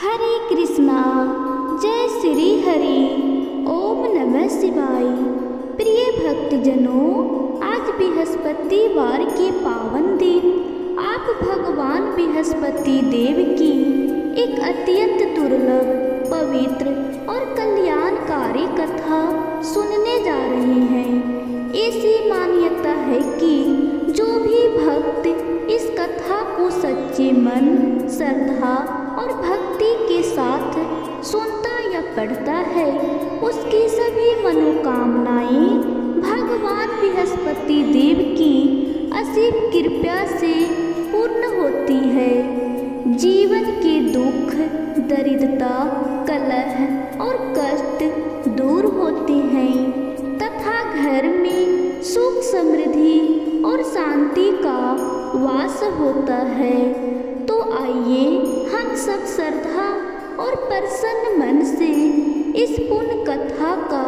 हरे कृष्णा। जय श्री हरि। ओम नमः शिवाय। प्रिय भक्तजनों, आज बृहस्पतिवार के पावन दिन आप भगवान बृहस्पति देव की एक अत्यंत दुर्लभ, पवित्र और कल्याणकारी कथा सुनने जा रहे हैं। ऐसी मान्यता है कि जो भी भक्त इस कथा को सच्चे मन, श्रद्धा और भक्ति के साथ सुनता या पढ़ता है, उसकी सभी मनोकामनाएं भगवान बृहस्पति देव की असीम कृपा से पूर्ण होती है। जीवन के दुख, दरिद्रता, कलह और कष्ट दूर होते हैं तथा घर में सुख, समृद्धि और शांति का वास होता है। तो आइए हम सब श्रद्धा और प्रसन्न मन से इस पुण्य कथा का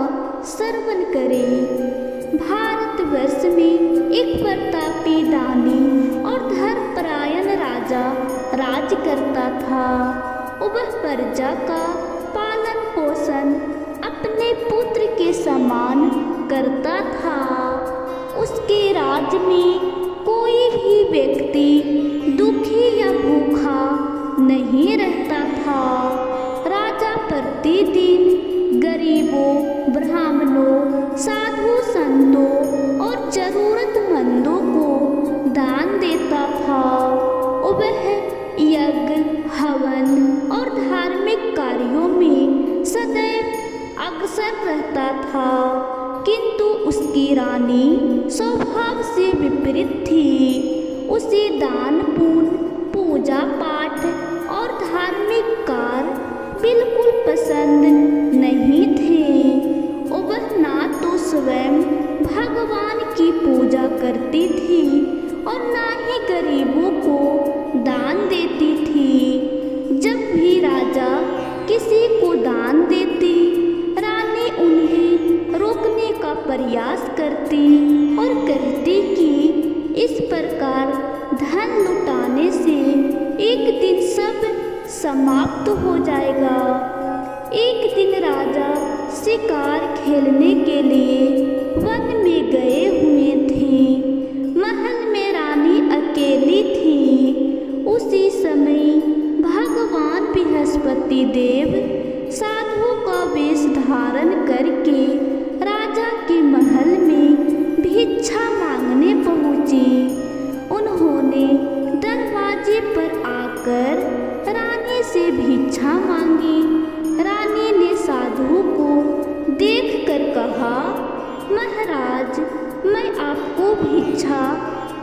श्रवण करें। भारतवर्ष में एक प्रतापी, दानी और धर्मपरायण राजा राज करता था। वह प्रजा का पालन पोषण अपने पुत्र के समान करता था। उसके राज्य में कोई भी व्यक्ति दुखी या भूखा नहीं रहता था। राजा प्रतिदिन गरीबों, ब्राह्मणों, साधु संतों और जरूरतमंदों को दान देता था। वह यज्ञ, हवन और धार्मिक कार्यों में सदैव अग्रसर रहता था। किंतु उसकी रानी स्वभाव से विपरीत थी। उसे दान पुण्य, पूजा पाठ और धार्मिक कार्य बिल्कुल पसंद नहीं थे। वह ना तो स्वयं भगवान की पूजा करती थी और ना ही गरीबों को दान देती थी। जब भी राजा किसी को दान देती, रानी उन्हें रोकने का प्रयास करती और कहती कि इस प्रकार धन लुटाने से एक दिन सब समाप्त हो जाएगा। एक दिन राजा शिकार खेलने के लिए वन में गए हुए थे। महल में रानी अकेली थी। उसी समय भगवान बृहस्पति देव साधु का वेश धारण करके राजा के महल में भिक्षा मांगने पहुँचे। उन्होंने दरवाजे पर आकर रानी से भिक्षा मांगी। रानी ने साधु को देखकर कहा, महाराज, मैं आपको भिक्षा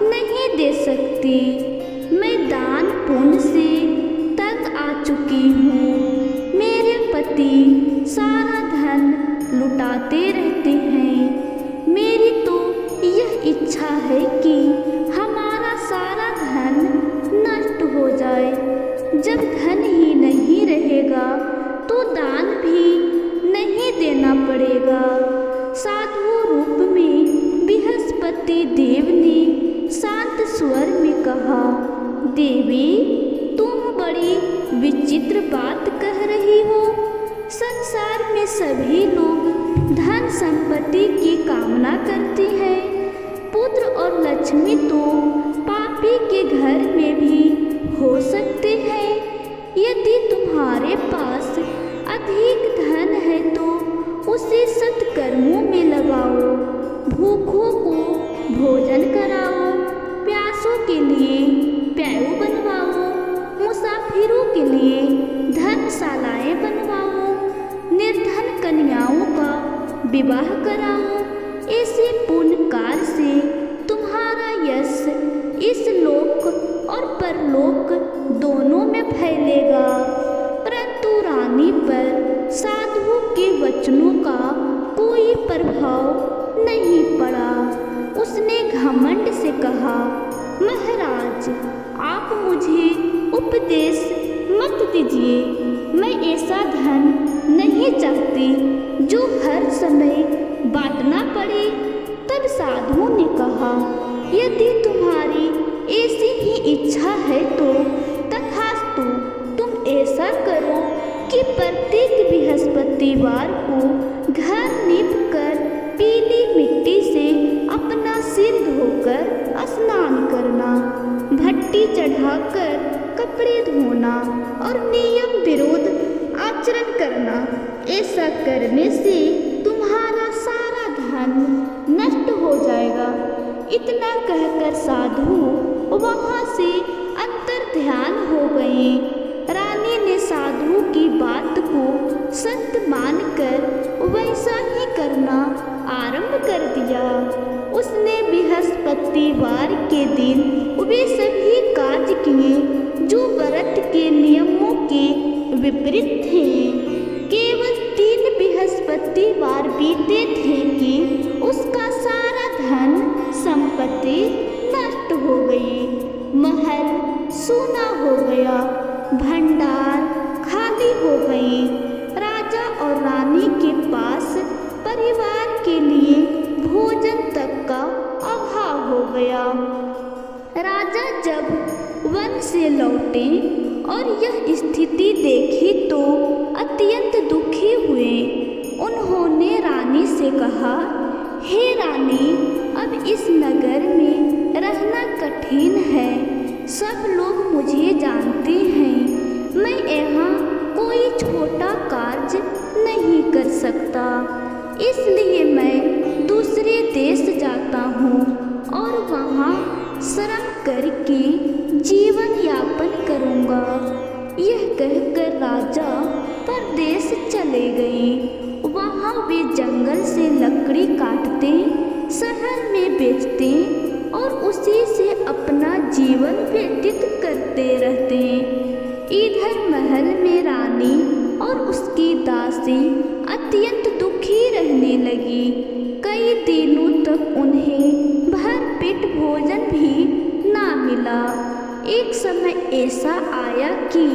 नहीं दे सकती। मैं दान पुण्य से तंग आ चुकी हूँ। मेरे पति सारा धन लुटाते रहते हैं। मेरी तो यह इच्छा है कि हमारा सारा धन नष्ट हो जाए। जब धन ही नहीं रहेगा तो दान भी नहीं देना पड़ेगा। साधु रूप में बृहस्पति देव ने शांत स्वर में कहा, देवी, तुम बड़ी विचित्र बात कह रही हो। संसार में सभी लोग धन संपत्ति की कामना करते हैं। पुत्र और लक्ष्मी तो पापी के घर में भी हो सकते हैं। यदि तुम्हारे पास अधिक धन है तो उसे सत्कर्मों में लगाओ। भूखों को भोजन कराओ, प्यासों के लिए प्याऊ बनवाओ, मुसाफिरों के लिए धर्मशालाएं बनवाओ, निर्धन कन्याओं का विवाह कराओ। ऐसे पुण्य कार्य से तुम्हारा यश इस लोक और परलोक दोनों में फैलेगा। परंतु रानी पर साधु के वचनों का कोई प्रभाव नहीं पड़ा। उसने घमंड से कहा, महाराज, आप मुझे उपदेश मत दीजिए। मैं ऐसा धन नहीं चाहती जो हर समय बांटना पड़े। तब साधु ने कहा, यदि तुम्हारी ऐसी ही इच्छा है तो तथास्तु, तुम ऐसा करो। कि प्रत्येक बृहस्पतिवार को घर लीपकर पीली मिट्टी से अपना सिर धोकर स्नान करना, भट्टी चढ़ाकर कपड़े धोना और नियम विरुद्ध आचरण करना। ऐसा करने से तुम्हारा सारा धन नष्ट हो जाएगा। इतना कहकर साधु वहाँ से अंतर ध्यान हो गए। रानी ने साधु की बात को सत्य मानकर वैसा ही करना आरंभ कर दिया। उसने बृहस्पतिवार के दिन वे सभी कार्य किए जो व्रत के नियमों के विपरीत थे। केवल 3 बृहस्पतिवार बीते थे कि उसका सारा धन संपत्ति नष्ट हो गई। महल सूना हो गया, भंडार खाली हो गए। राजा और रानी के पास परिवार के लिए भोजन तक का अभाव हो गया। राजा जब वन से लौटे और यह स्थिति देखी तो अत्यंत दुखी हुए। उन्होंने रानी से कहा, हे रानी, अब इस नगर में रहना कठिन है। सब लोग मुझे जानते हैं। मैं यहाँ कोई छोटा कार्य नहीं कर सकता, इसलिए मैं दूसरे देश जाता हूँ और वहाँ श्रम करके जीवन यापन करूँगा। यह कहकर राजा परदेश चले गए। वहाँ वे जंगल से लकड़ी काटते, शहर में बेचते और उसी से अपना जीवन व्यतीत करते रहते। इधर महल में रानी और उसकी दासी अत्यंत दुखी रहने लगी। कई दिनों तक उन्हें भरपेट भोजन भी ना मिला। एक समय ऐसा आया कि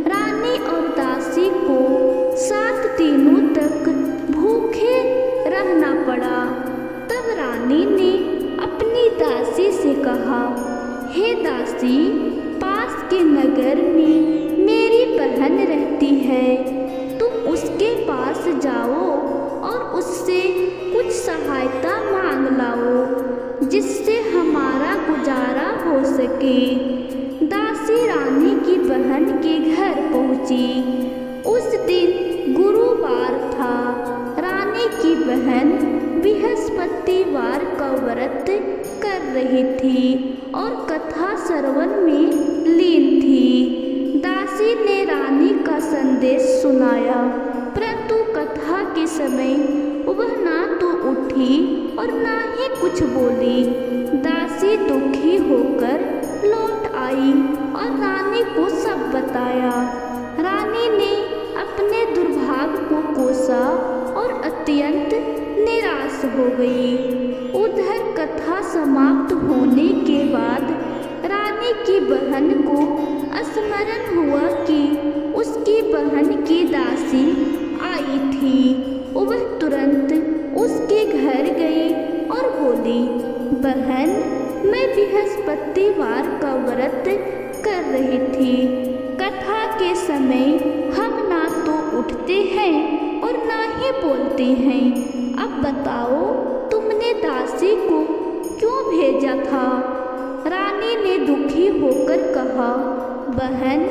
रानी और दासी को 7 दिनों तक भूखे रहना पड़ा। तब रानी ने अपनी दासी से कहा, हे दासी, पास के नगर में मेरी बहन रहती है। तुम उसके पास जाओ और उससे कुछ सहायता मांग लाओ, जिससे हमारा गुजारा हो सके। दासी रानी की बहन के घर पहुंची। उस दिन गुरुवार था। रानी की बहन बृहस्पतिवार का व्रत कर रही थी और कथा श्रवण में लीन थी। दासी ने रानी का संदेश सुनाया, परंतु कथा के समय वह ना तो उठी और ना ही कुछ बोली। दासी दुखी होकर लौट आई और रानी को सब बताया। रानी ने अपने दुर्भाग्य को कोसा और अत्यंत निराश हो गई। उधर कथा समाप्त होने के बाद रानी की बहन को स्मरण हुआ कि उसकी बहन की दासी आई थी। वह तुरंत उसके घर गई और बोली, बहन, मैं बृहस्पतिवार का व्रत कर रही थी। कथा के समय हम ना तो उठते हैं और ना ही बोलते हैं। अब बताओ, तुमने दासी को क्यों भेजा था? रानी ने दुखी होकर कहा, बहन,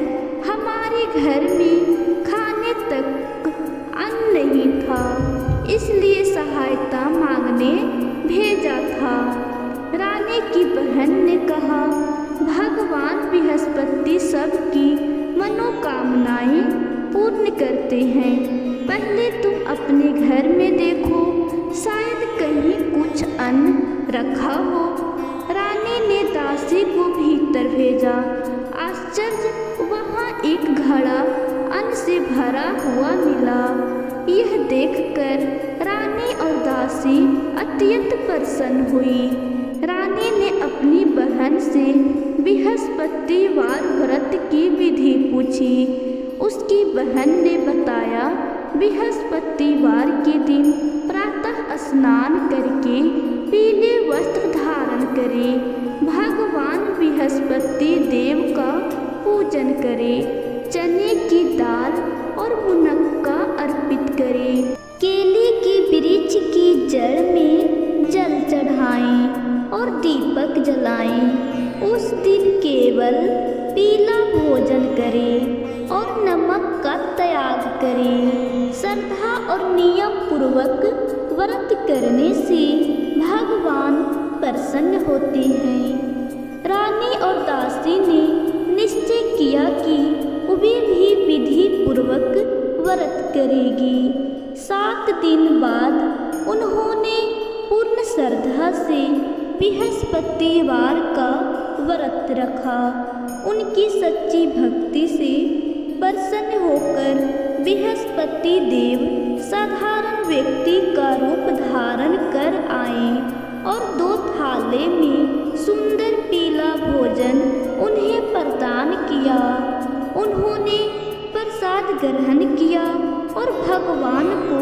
हमारे घर में खाने तक अन्न नहीं था, इसलिए सहायता मांगने भेजा था। रानी की बहन ने कहा, भगवान बृहस्पति सबकी मनोकामनाएं पूर्ण करते हैं। पहले तुम अपने घर में देखो, शायद कहीं कुछ अन्न रखा हो। रानी ने दासी को भीतर भेजा। आश्चर्य, वहाँ एक घड़ा अन्न से भरा हुआ मिला। यह देखकर रानी और दासी अत्यंत प्रसन्न हुई। रानी ने अपनी बहन से बृहस्पतिवार व्रत की विधि पूछी। उसकी बहन ने बताया, बृहस्पतिवार के दिन प्रातः स्नान करके पीले वस्त्र धारण करे, भगवान बृहस्पति देव का पूजन करे, चने की दाल और लाएं। उस दिन केवल पीला भोजन करें और नमक का त्याग करें। श्रद्धा और नियम पूर्वक व्रत करने से भगवान प्रसन्न होते हैं। रानी और दासी ने निश्चय किया कि वे भी विधि पूर्वक व्रत करेगी। 7 दिन बाद उन्होंने पूर्ण श्रद्धा से बृहस्पतिवार का व्रत रखा। उनकी सच्ची भक्ति से प्रसन्न होकर बृहस्पति देव साधारण व्यक्ति का रूप धारण कर आए और 2 थाले में सुंदर पीला भोजन उन्हें प्रदान किया। उन्होंने प्रसाद ग्रहण किया और भगवान को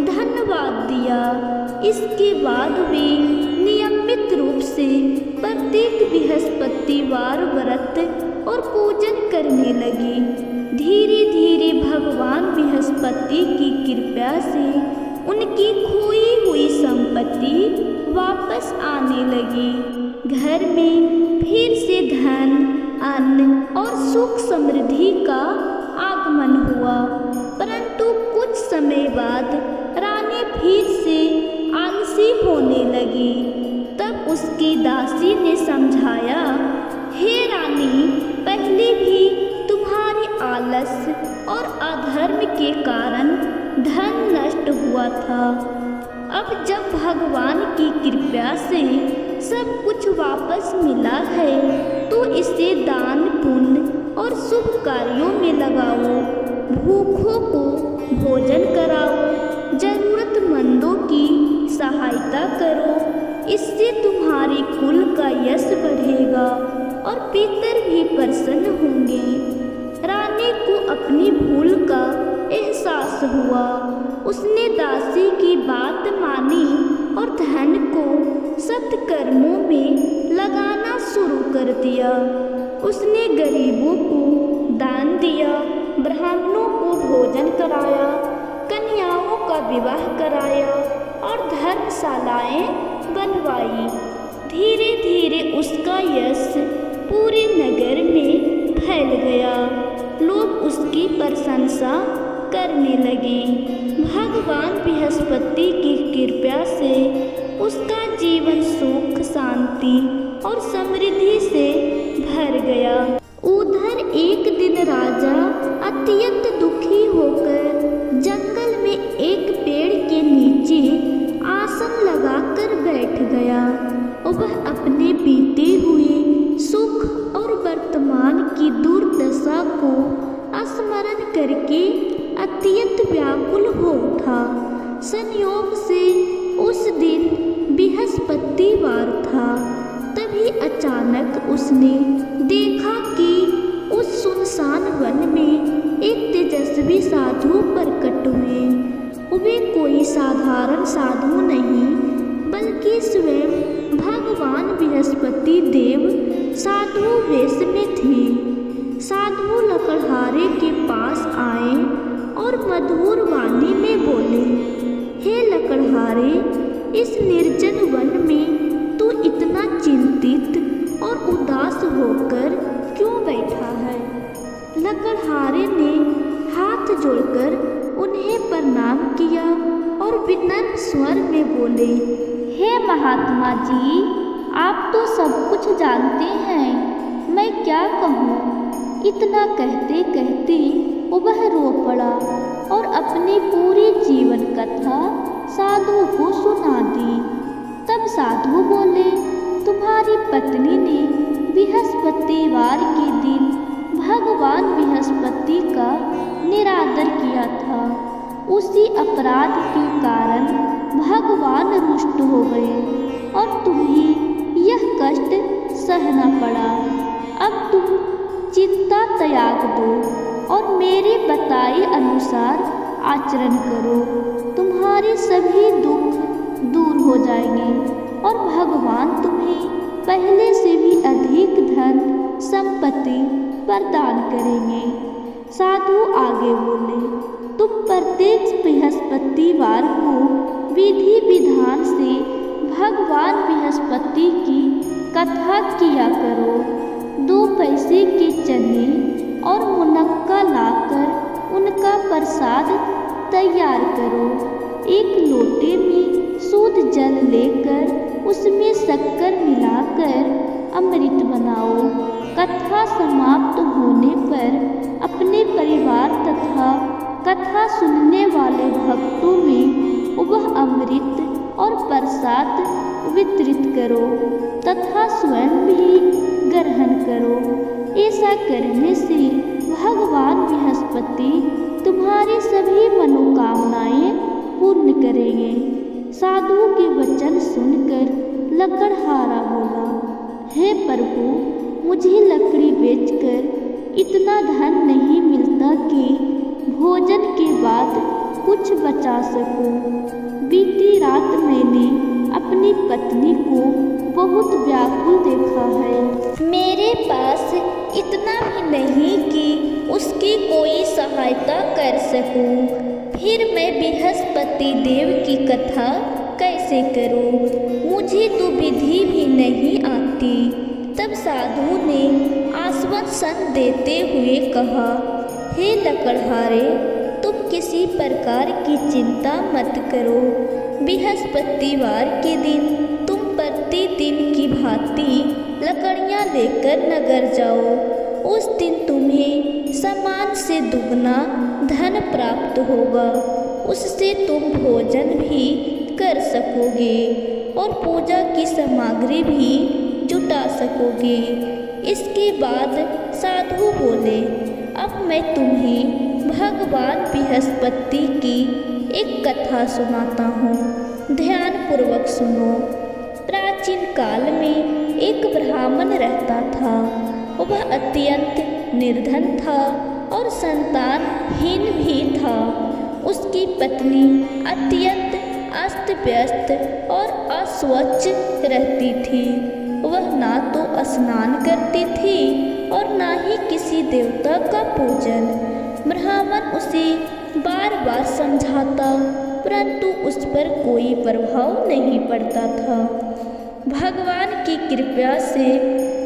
धन्यवाद दिया। इसके बाद वे नियमित रूप से प्रत्येक बृहस्पतिवार व्रत और पूजन करने लगी। धीरे धीरे भगवान बृहस्पति की कृपा से उनकी खोई हुई संपत्ति वापस आने लगी। घर में फिर से धन, अन्न और सुख समृद्धि का आगमन हुआ। परंतु कुछ समय बाद रानी फिर से आलसी होने लगी। तब उसकी दासी ने समझाया, हे रानी, पहले भी तुम्हारे आलस और अधर्म के कारण धन नष्ट हुआ था। अब जब भगवान की कृपा से सब कुछ वापस मिला है तो इसे दान, पुण्य और शुभ कार्यों में लगाओ। भूखों को भोजन कराओ, जरूरतमंदों की सहायता करो। इससे तुम्हारे कुल का यश बढ़ेगा और पितर भी प्रसन्न होंगे। रानी को अपनी भूल का एहसास हुआ। उसने दासी की बात मानी और धन को सत्कर्मों में लगाना शुरू कर दिया। उसने गरीबों को दान दिया, ब्राह्मणों को भोजन कराया, कन्याओं का विवाह कराया और धर्मशालाएं बनवाई। धीरे धीरे उसका यश पूरे नगर में फैल गया। लोग उसकी प्रशंसा करने लगे। भगवान बृहस्पति की कृपा से उसका जीवन सुख, शांति और समृद्धि से भर गया। उधर एक दिन राजा अत्यंत दुखी होकर जंगल में एक पेड़ के नीचे आसन लगाकर बैठ गया। वह अपने बीते हुए सुख और वर्तमान की दुर्दशा को स्मरण करके अत्यंत व्याकुल हो उठा। संयोग से उस दिन बृहस्पतिवार था। तभी अचानक उसने देखा कि उस सुनसान वन में एक तेजस्वी साधु प्रकट हुए। वे कोई साधारण साधु नहीं बल्कि स्वयं भगवान बृहस्पति देव साधु वेश में थे। साधु लकड़हारे के पास आए और मधुर वाणी में बोले, हे लकड़हारे, इस निर्जन वन में तू इतना चिंतित और उदास होकर क्यों बैठा है? लकड़हारे ने हाथ जोड़कर उन्हें प्रणाम किया और विनम्र स्वर में बोले, हे महात्मा जी, आप तो सब कुछ जानते हैं, मैं क्या कहूँ? इतना कहते कहते वह रो पड़ा और अपनी पूरी जीवन कथा साधु को सुना दी। तब साधु बोले, तुम्हारी पत्नी ने बृहस्पतिवार के दिन भगवान बृहस्पति का निरादर किया था। उसी अपराध के कारण भगवान रुष्ट हो गए और तुम्हें यह कष्ट सहना पड़ा। अब तुम चिंता त्याग दो और मेरे बताए अनुसार आचरण करो। तुम्हारे सभी दुख दूर हो जाएंगे और भगवान तुम्हें पहले से भी अधिक धन संपत्ति प्रदान करेंगे। साधु आगे बोले, तुम प्रत्येक बृहस्पतिवार को विधि विधान से भगवान बृहस्पति की कथा किया करो। 2 पैसे के चने और मुनक्का लाकर उनका प्रसाद तैयार करो। 1 लोटे में शुद्ध जल लेकर उसमें शक्कर मिलाकर अमृत बनाओ। कथा समाप्त होने पर अपने परिवार तथा कथा सुनने वाले भक्तों में वह अमृत और प्रसाद वितरित करो तथा स्वयं भी ग्रहण करो। ऐसा करने से भगवान बृहस्पति तुम्हारी सभी मनोकामनाएं पूर्ण करेंगे। साधु के वचन सुनकर लकड़हारा बोला, हे प्रभु, मुझे लकड़ी बेचकर इतना धन नहीं मिलता कि भोजन के बाद कुछ बचा सकूं। बीती रात मैंने अपनी पत्नी को बहुत व्याकुल देखा है। मेरे पास इतना भी नहीं कि उसकी कोई सहायता कर सकूं। फिर मैं बृहस्पति देव की कथा कैसे करूं? मुझे तो विधि भी नहीं आती। तब साधु ने आश्वासन देते हुए कहा, हे लकड़हारे, तुम किसी प्रकार की चिंता मत करो। बृहस्पतिवार के दिन तुम प्रतिदिन की भांति लकड़ियां लेकर नगर जाओ। उस दिन तुम्हें समान से दुगना धन प्राप्त होगा। उससे तुम भोजन भी कर सकोगे और पूजा की सामग्री भी जुटा सकोगे। इसके बाद साधु बोले, अब मैं तुम्हें भगवान बृहस्पति की एक कथा सुनाता हूँ। ध्यान पूर्वक सुनो। प्राचीन काल में एक ब्राह्मण रहता था। वह अत्यंत निर्धन था और संतानहीन भी था। उसकी पत्नी अत्यंत अस्त व्यस्त और अस्वच्छ रहती थी। वह ना तो स्नान करती थी और ना ही किसी देवता का पूजन। ब्राह्मण उसे बार बार समझाता, परंतु उस पर कोई प्रभाव नहीं पड़ता था। भगवान की कृपा से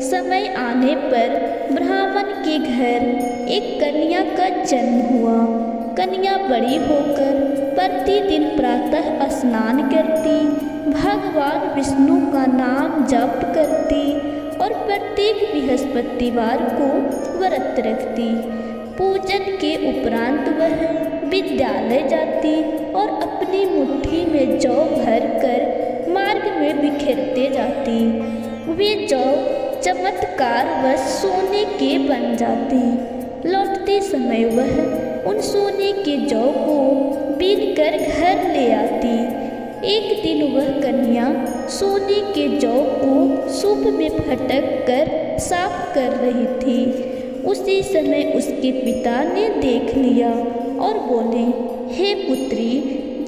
समय आने पर ब्राह्मण के घर एक कन्या का जन्म हुआ। कन्या बड़ी होकर प्रतिदिन प्रातः स्नान करती, भगवान विष्णु का नाम जप करती और प्रत्येक बृहस्पतिवार को व्रत रखती। पूजन के उपरांत वह विद्यालय जाती और अपनी मुट्ठी में जौ भर कर मार्ग में बिखेरते जाती। वे जौ चमत्कारवश सोने के बन जाती। लौटते समय वह उन सोने के जौ को बीन कर घर ले आती। एक दिन वह कन्या सोने के जौ को सूप में फटक कर साफ कर रही थी। उसी समय उसके पिता ने देख लिया और बोले, हे पुत्री,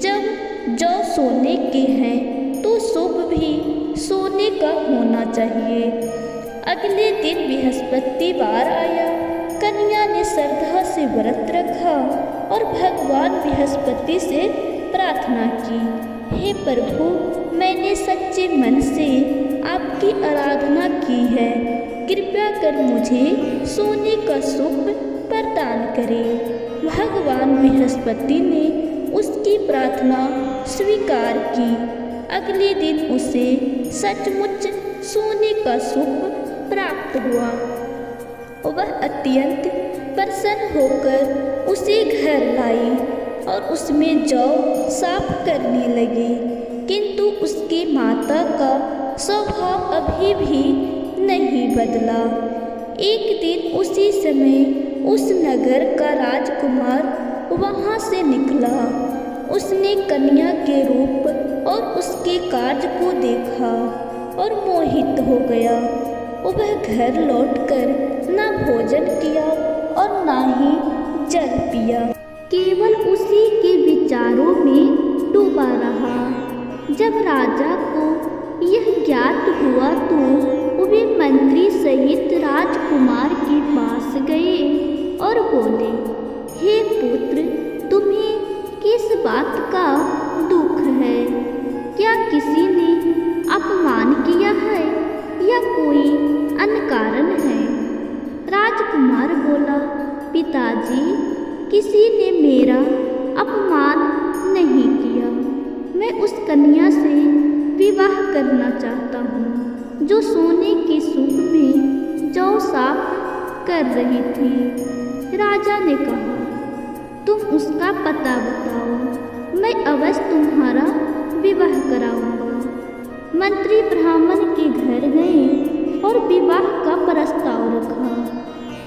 जब जौ सोने के हैं तो सूप भी सोने का होना चाहिए। अगले दिन बृहस्पतिवार आया। कन्या ने श्रद्धा से व्रत रखा और भगवान बृहस्पति से प्रार्थना की, हे प्रभु, मैंने सच्चे मन से आपकी आराधना की है। कृपया कर मुझे सोने का सूप प्रदान करें। भगवान बृहस्पति ने उसकी प्रार्थना स्वीकार की। अगले दिन उसे सचमुच सोने का सूप प्राप्त हुआ। वह अत्यंत प्रसन्न होकर उसे घर लाई और उसमें जौ साफ करने लगी। किंतु उसकी माता का स्वभाव अभी भी नहीं बदला। एक दिन उसी समय उस नगर का राजकुमार वहाँ से निकला। उसने कन्या के रूप और उसके कार्य को देखा और मोहित हो गया। वह घर लौटकर न भोजन किया और न ही जल पिया, केवल उसी के विचारों में डूबा रहा। जब राजा को यह ज्ञात हुआ तो वे मंत्री सहित राजकुमार के पास गए और बोले, हे पुत्र, तुम्हें किस बात का दुख है? क्या किसी ने अपमान किया है या पिताजी, किसी ने मेरा अपमान नहीं किया। मैं उस कन्या से विवाह करना चाहता हूँ जो सोने की सूप में जौ साफ कर रही थी। राजा ने कहा, तुम उसका पता बताओ, मैं अवश्य तुम्हारा विवाह कराऊंगा। मंत्री ब्राह्मण के घर गए और विवाह का प्रस्ताव रखा।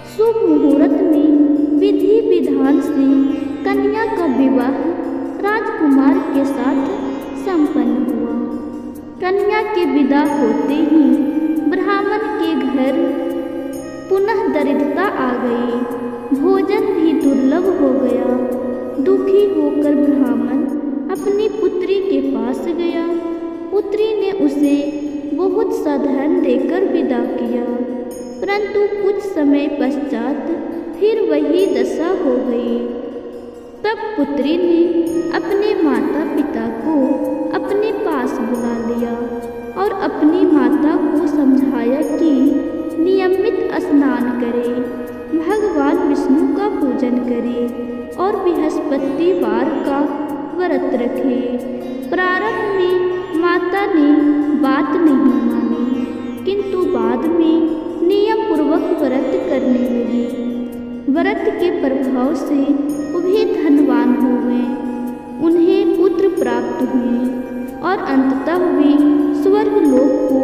शुभ मुहूर्त में विधि विधान से कन्या का विवाह राजकुमार के साथ संपन्न हुआ। कन्या के विदा होते ही ब्राह्मण के घर पुनः दरिद्रता आ गई, भोजन भी दुर्लभ हो गया। दुखी होकर ब्राह्मण अपनी पुत्री के पास गया। पुत्री ने उसे बहुत सा धन देकर विदा किया, परंतु कुछ समय पश्चात फिर वही दशा हो गई। तब पुत्री ने अपने माता पिता को अपने पास बुला लिया और अपनी माता को समझाया कि नियमित स्नान करे, भगवान विष्णु का पूजन करे और बृहस्पतिवार का व्रत रखे। प्रारंभ में माता ने बात नहीं मानी, किंतु बाद में नियम पूर्वक व्रत करने लगी। व्रत के प्रभाव से वे धनवान हो गए, उन्हें पुत्र प्राप्त हुए और अंततः वे स्वर्गलोक को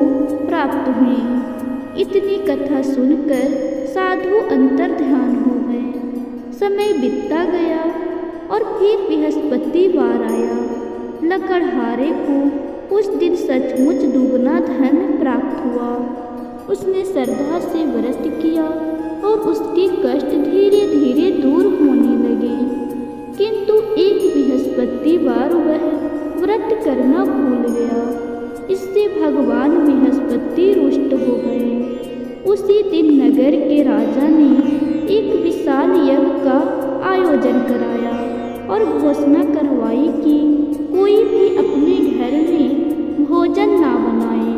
प्राप्त हुए। इतनी कथा सुनकर साधु अंतर्ध्यान हो गए। समय बीतता गया और फिर बृहस्पतिवार आया। लकड़हारे को उस दिन सचमुच दुगना धन प्राप्त हुआ। उसने श्रद्धा से व्रत किया और उसके कष्ट धीरे धीरे दूर होने लगे, किंतु एक बृहस्पतिवार वह व्रत करना भूल गया। इससे भगवान बृहस्पति रुष्ट हो गए। उसी दिन नगर के राजा ने एक विशाल यज्ञ का आयोजन कराया और घोषणा करवाई कि कोई भी अपने घर में भोजन ना बनाए,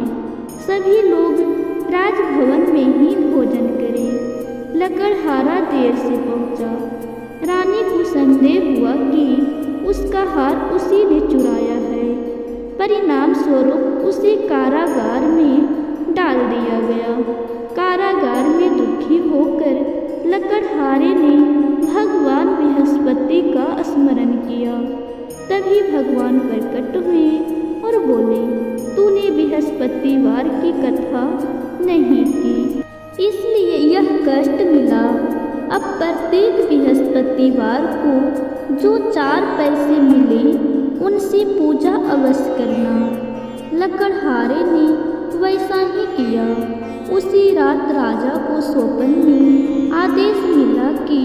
सभी लोग राजभवन में ही भोजन करें। लकड़हारा देर से पहुंचा। रानी को संदेह हुआ कि उसका हार उसी ने चुराया है। परिणाम स्वरूप उसे कारागार में डाल दिया गया। कारागार में दुखी होकर लकड़हारे ने भगवान बृहस्पति का स्मरण किया। तभी भगवान प्रकट हुए और बोले, तूने बृहस्पतिवार की कथा नहीं की, इसलिए यह कष्ट मिला। अब प्रत्येक बृहस्पतिवार को जो 4 पैसे मिले उनसे पूजा अवश्य करना। लकड़हारे ने वैसा ही किया। उसी रात राजा को स्वप्न में आदेश मिला कि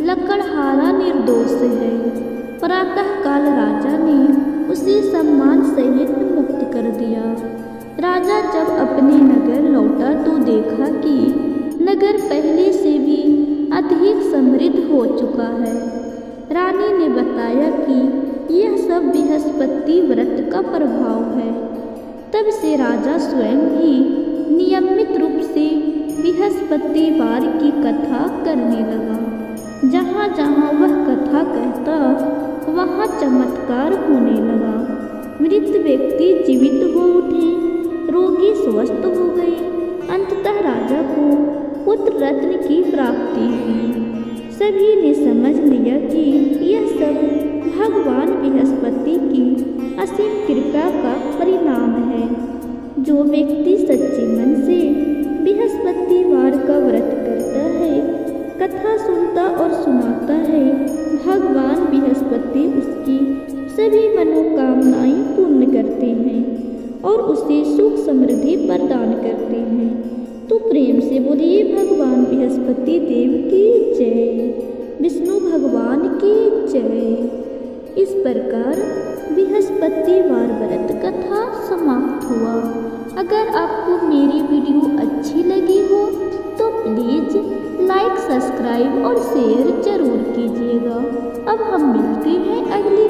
लकड़हारा निर्दोष है। प्रातःकाल राजा ने उसे सम्मान सहित मुक्त कर दिया। राजा जब अपने नगर लौटा तो देखा कि नगर पहले से भी अधिक समृद्ध हो चुका है। रानी ने बताया कि यह सब बृहस्पति व्रत का प्रभाव है। तब से राजा स्वयं भी नियमित रूप से बृहस्पतिवार की कथा करने लगा। जहाँ जहाँ वह कथा कहता वहाँ चमत्कार होने लगा। मृत व्यक्ति जीवित हो उठे, रोगी स्वस्थ हो गए। अंततः राजा को पुत्र रत्न की प्राप्ति हुई। सभी ने समझ लिया कि यह सब भगवान बृहस्पति की असीम कृपा का परिणाम है। जो व्यक्ति सच्चे मन से बृहस्पतिवार का व्रत करता है, कथा सुनता और सुनाता है, भगवान बृहस्पति उसकी सभी मनोकामनाएं पूर्ण करते हैं और उसे सुख समृद्धि प्रदान करते हैं। तो प्रेम से बोलिए भगवान बृहस्पति देव की जय, विष्णु भगवान की जय। इस प्रकार बृहस्पतिवार व्रत कथा समाप्त हुआ। अगर आपको मेरी वीडियो अच्छी लगी हो तो प्लीज़ लाइक, सब्सक्राइब और शेयर जरूर कीजिएगा। अब हम मिलते हैं अगली